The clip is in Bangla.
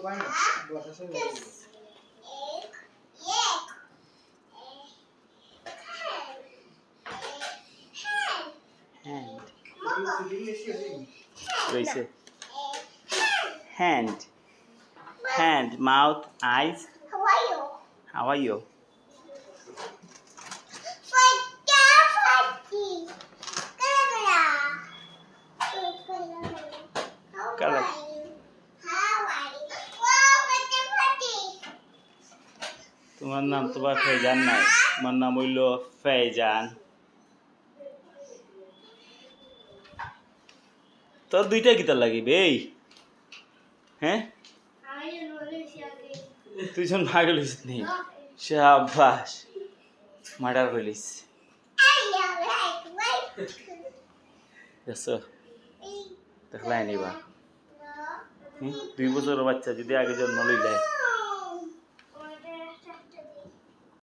Hand. Hand, mouth, eyes. How are you? Color. তোমার নাম তো ফেজান নাই, তোমার নাম হইল ফেজান। তোর দুইটা গীতার লাগিবে এই, হ্যাঁ তুই যখন মার্ডার হইছিস নি, শাবাশ মার্ডার হইলিস। দেখলাই নিবা 2 বছরের বাচ্চা যদি আগে জন্ম লই যায়